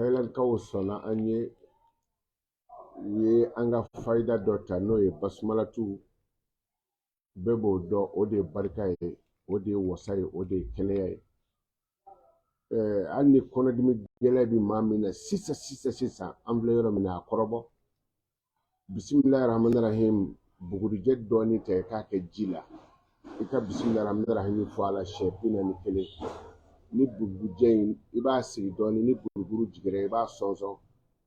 Thailand kawo sona anye ye anga faida dota no ye basmala tu bebo do ode barka ye ode wasai ode kele ye anni kono dimi gele bi mamina sisa amble yoro mina korobo bismillahir rahmanir rahim buguri jet doni te ka ke jila ika bismillahir rahmanir rahim fala shepina ni kele ni bugu jayin iba sigi doni ni bugu jigere iba sonso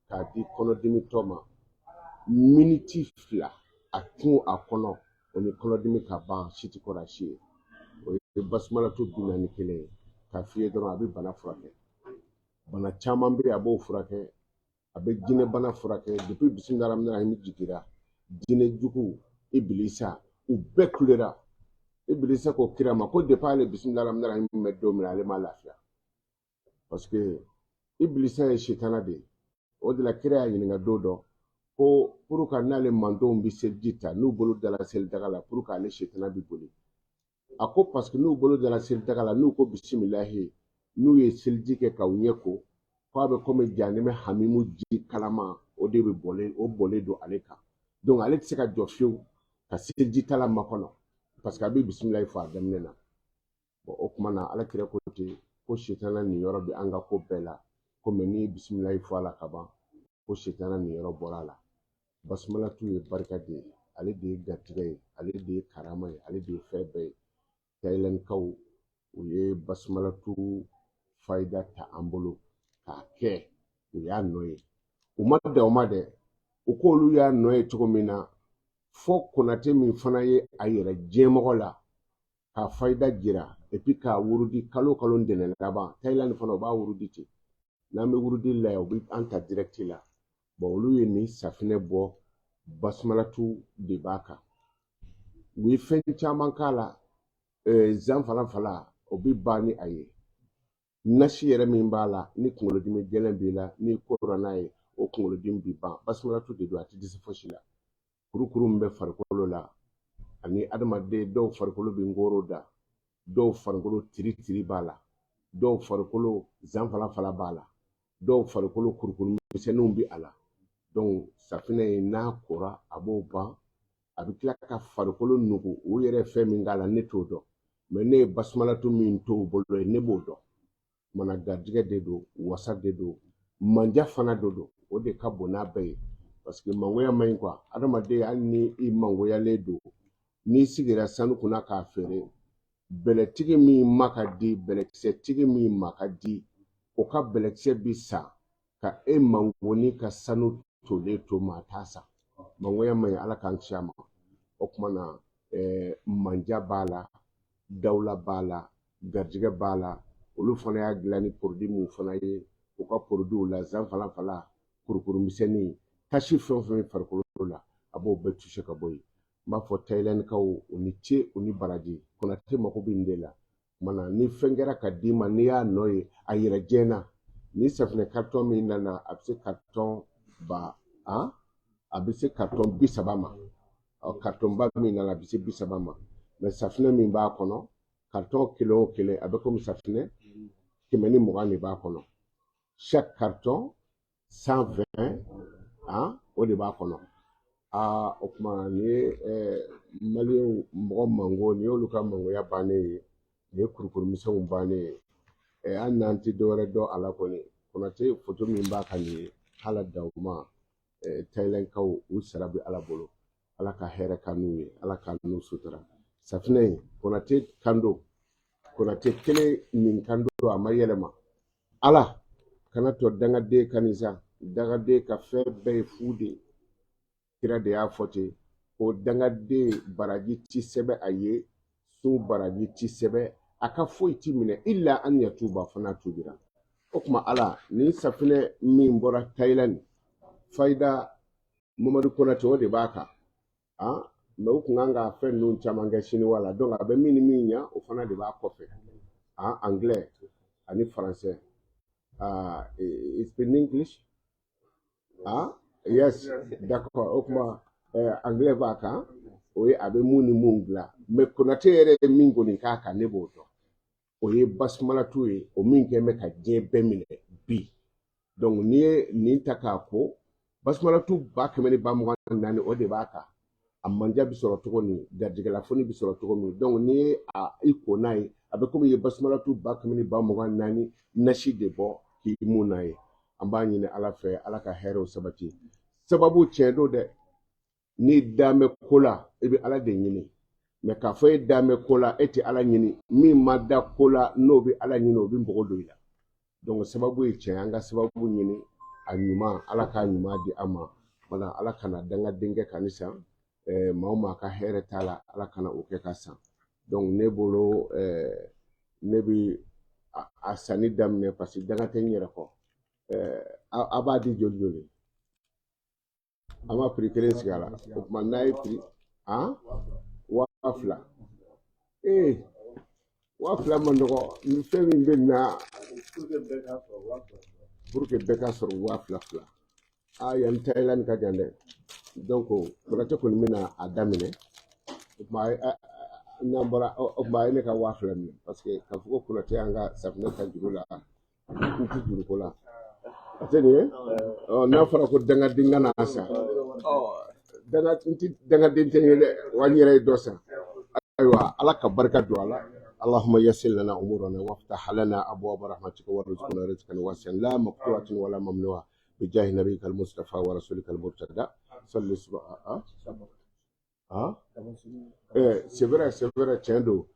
ka di kono dimi toma miniti fila akun akono oni kono dimi ka ban shiti kora shi o basmala to bina ni kele ka fiye dron abi bana furake bana chaman bi abo furake abe jine bana furake depuis bismillahir rahmanir rahim jikira jine juku iblisa u bekulera iblisa ko kirama ko depuis le bismillahir rahmanir rahim meddo mi ale ma lafiya parce que iblisa e shitana de o de la kira yin nga dodo ko pour ka nale mando bi seljita nu bolu dala sel dagala pour ka le shitana bi boli ako parce que nu bolu dala sel dagala nu ko bismillah nu ye seljike ka unyeko ko abe comme janime hamimu ji kalama o de be bolé do aleka donc ale tse ka jofio ka seljita la makono parce que abi bismillah fa damnena bon o kuma na ala kira ko te ko shitana ni yoro bi anga ko bela ko meni bismillah fa la kaba ko shitana ni yoro borala basmala tu ye barka de ale de gatige ale de karama ale de febe Thailand kaw u ye basmala tu faida ta ambolo ka ke u ya noye umade u ko lu ya noye tugumina fo konate min fana ye ayere jemogo la ka faida jira et puis ka wurudi kalo ndene laba Thailand fana ba wurudi ti na me wurudi la u bi anta direct la bon lu ye ni safine bo basmala tu de baka wi fen chaman kala zan fala o bi bani aye nashi yere min bala ni kungolo dimi gelen bila ni corona ye o kungolo dimi bi ban basmala tu de do ati disi foshila kurukuru mbe farkolo la ani adama de do farkolo bi ngoro da do farkolo tiri bala do farkolo zan fala bala do farkolo kurukuru misenum bi ala donc safina na kora abo ban abikla ka farkolo nugu o yere fe min gala neto do mais ne basmala tu min to bolo ne bodo mana gadige de do wasa de do manja fana do o de ka bona bay parce que mangoya main quoi adama de anni i mangoya le do ni sigira sanu kuna ka fere beletigi mi makadi belekse tigi mi makadi o ka belekse bisa ka e mangoni ka sanu to le to matasa mangoya main ala kan chama o kuma na manja bala dawla bala garjiga bala olu fana ya glani produit mu fana ye o ka produit la zan fala kurukuru miseni tashi fɛn farikolo la abo be touché ka boyi m'a fɔ Thailand kaw oni ce oni baraji konate mako bi ndela mana ni fengera ka dima ni ya noye a yira jena ni safne carton min nana a bɛ se carton ba a bɛ se carton bisabama carton ba min nana a bɛ se bisabama mais safne min b'a kɔnɔ carton kelen o kelen a bɛ comme safne kɛmɛ ni 20 de b'a kɔnɔ chaque carton 120 o de b'a kɔnɔ o kuma ni maliyɛnw mɔgɔ mango ni y'olu ka mangoya bannen ye ni ye kurukuru misɛnw bannen ye hali n'an tɛ dɔwɛrɛ dɔn a la kɔni konate foto min b'a kan nin ye hala dawuma Thailand kaw u sara bɛ ala bolo ala ka hɛrɛ ka n'u ye ala ka n'u sutura safinɛ in konate kando konate kelen min kando a ma yɛlɛma ala kana to dangaden kanisa dangade ka fɛn bɛɛ ye fu de kira de y'a fɔ ten ko dangaden baraji ti sɛbɛ a ye sun baraji ti sɛbɛ a ka foyi ti minɛ illa an yatuba fana tubira o kuma ala ni safinɛ min bɔra Thailand fayida Mamadu Konate o de b'a kan mɛ u kun kan ka fɛn ninnu caman kɛ siniwa la donc a bɛ min ni min ɲa o fana de b'a kɔfɛ anglais ani français speak English yes d'accord o kuma anglais b'a kan o ye a bɛ mun ni mun dilan mɛ Konate yɛrɛ ye min kɔni k'a kan ne b'o dɔn o ye basumalatu ye o min kɛn bɛ ka diɲɛ bɛɛ minɛ bi donc n'i ye nin ta k'a ko basumalatu 124 o de b'a kan a manja bi sɔrɔ cogo min garijɛgɛlafoni bi sɔrɔ cogo min donc n'i ye i ko n'a ye a bɛ komi i ye basumalatu 124 nasi de bɔ k'i mun n'a ye an b'a ɲini ala fɛ ala ka hɛrɛw sabati sababu tiɲɛ don dɛ n'i dan bɛ ko la i bɛ ala de ɲini mɛ k'a fɔ e dan bɛ ko la e tɛ ala ɲini min ma da ko la n'o bɛ ala ɲini o bɛ npogo don i la donc sababu ye tiɲɛ an ka sababu ɲini a ɲuman ala k'a ɲuman di an ma wala ala kana dangaden kɛ ka ni san maa o maa ka hɛrɛ t'a la ala kana o kɛ ka san donc ne bolo ne bi a sanni daminɛ parce que danga tɛ n yɛrɛ kɔ a b'a di joli joli an ma prix kelen sigi a la o tuma n'a ye prix 2000 2000 man nɔgɔ ni fɛn min bɛ na pour que bɛɛ ka sɔrɔ 2000 yan Thailand ka jan dɛ donc Konate kɔni bɛna a daminɛ o tuma n'an bɔra o tuma a ye ne ka 2000 minɛ parce que k'a fɔ ko Konate y'an ka safinɛ ta juru la n ti juru ko la a tɛ nin ye n'a fɔra ko dangaden ka na san dangaden tɛ ye dɛ wa n yɛrɛ ye dɔ san ayiwa ala ka barika don a la اللهم يسر لنا امورنا وافتح لنا ابواب رحمتك وارزقنا رزقا واسعا لا مقطوعة ولا ممنوعة بجاه نبيك المصطفى ورسولك المرتضى صلى c'est vrai tiɲɛ don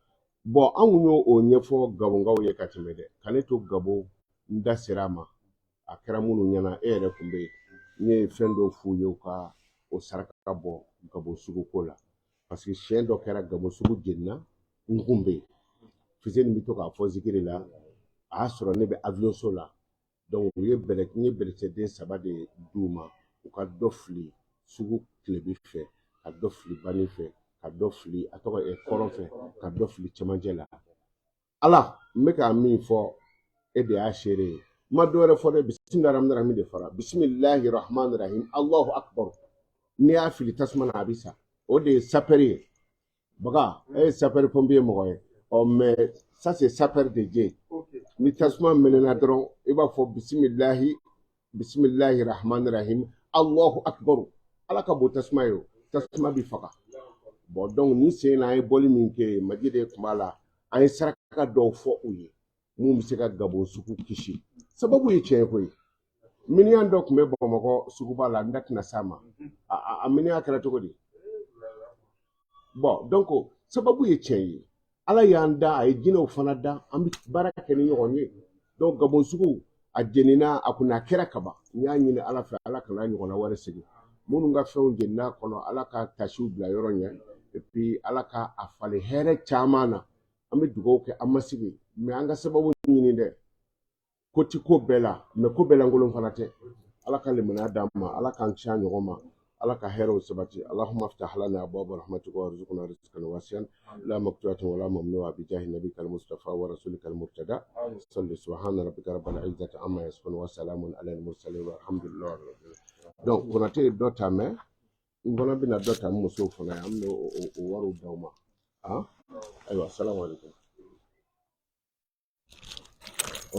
bon anw y'o o ɲɛfɔ gabongaw ye ka tɛmɛ dɛ ka ne to gabo n da sera a ma a kɛra minnu ɲɛna e yɛrɛ kun bɛ yen n ye fɛn dɔw f'u ye u ka o saraka bɔ gabo sugu ko la parce que siɲɛ dɔ kɛra gabo sugu jenina n kun bɛ yen fuseni bɛ to k'a fɔ zikiri la a y'a sɔrɔ ne bɛ avion so la donc u ye n ye bɛlɛcɛden 3 de d'u ma u ka dɔ fili sugu tilebi fɛ ka dɔ fili bani fɛ ka dɔ fili a tɔgɔ kɔrɔn fɛ ka dɔ fili cɛmancɛ la ala n bɛ ka min fɔ e de y'a seere ye ma dɔ wɛrɛ fɔ dɛ bisimilahi rahmani rahim de fara bisimilahi rahmani rahim allahu akbar n'i y'a fili tasuma na a bɛ sa o de ye sapɛri ye baga e ye sapɛri pompier mɔgɔ ye mais ça c'est sapeur de Dieu ni tasuma mɛnɛna dɔrɔn i b'a fɔ bisimilahi rahmani rahim allahu akbar ala ka bon tasuma ye o tasuma bi faga bon donc ni sen na an ye bɔli min kɛ maji de tun b'a la an ye saraka dɔw fɔ u ye mun bɛ se ka gabon sugu kisi sababu ye tiɲɛ koyi miliyɔn dɔ tun bɛ bamakɔ suguba la n da tɛna s'a ma a miliyɔn kɛra cogo di bon donc sababu ye tiɲɛ ye ala y'an da a ye jinɛw fana da an bɛ baara kɛ ni ɲɔgɔn ye donc gabon sugu a jenina a kunna a kɛra kaban n y'a ɲini ala fɛ ala kana ɲɔgɔnna wɛrɛ segin minnu ka fɛnw jenina kɔnɔ ala ka tasiw bila yɔrɔ ɲɛ et puis ala ka a falen hɛrɛ caman na an bɛ dugawu kɛ an ma sigi mais an ka sababu ɲini dɛ ko ti ko bɛɛ la mais ko bɛɛ lankolon fana tɛ ala ka limaniya d'an ma ala k'an kisi an ɲɔgɔn ma ala ka hɛrɛw sabati allahumma aftah lana abwaaba rahmatika warzuqna rizqan wasi'an la maqtu'atin wala mamnu'a bi jahi nabiyyika al-mustafa wa rasulika al-murtada salli subhana rabbika rabbil izzati amma yasifun wa salamun ala al-mursalin walhamdulillahi rabbil alamin donc Konate ye dɔ ta mais n fana bɛna dɔ ta n musow fana ye an bɛ o wariw d'aw ma ayiwa salamu alaikum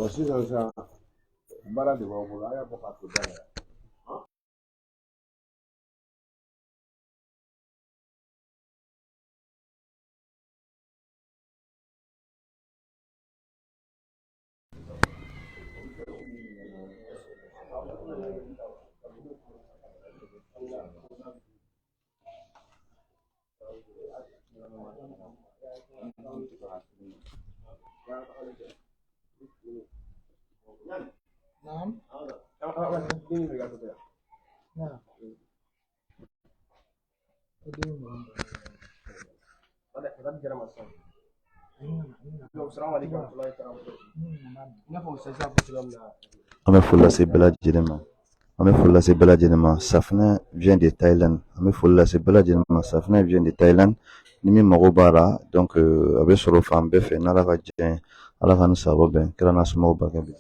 sisan sa baara de b'aw bolo a y'a bɔ k'a to da la نعم Ame fulla se bela jenema. Ame fulla se bela jenema. Safina vient de Thaïlande. Ame fulla se bela jenema. Safina vient de Thaïlande. Nimi mago bara donc abe soro fan be fe n'ala ka jɛn ala ka ni sabo bɛn kira na sumaw ba kɛ bi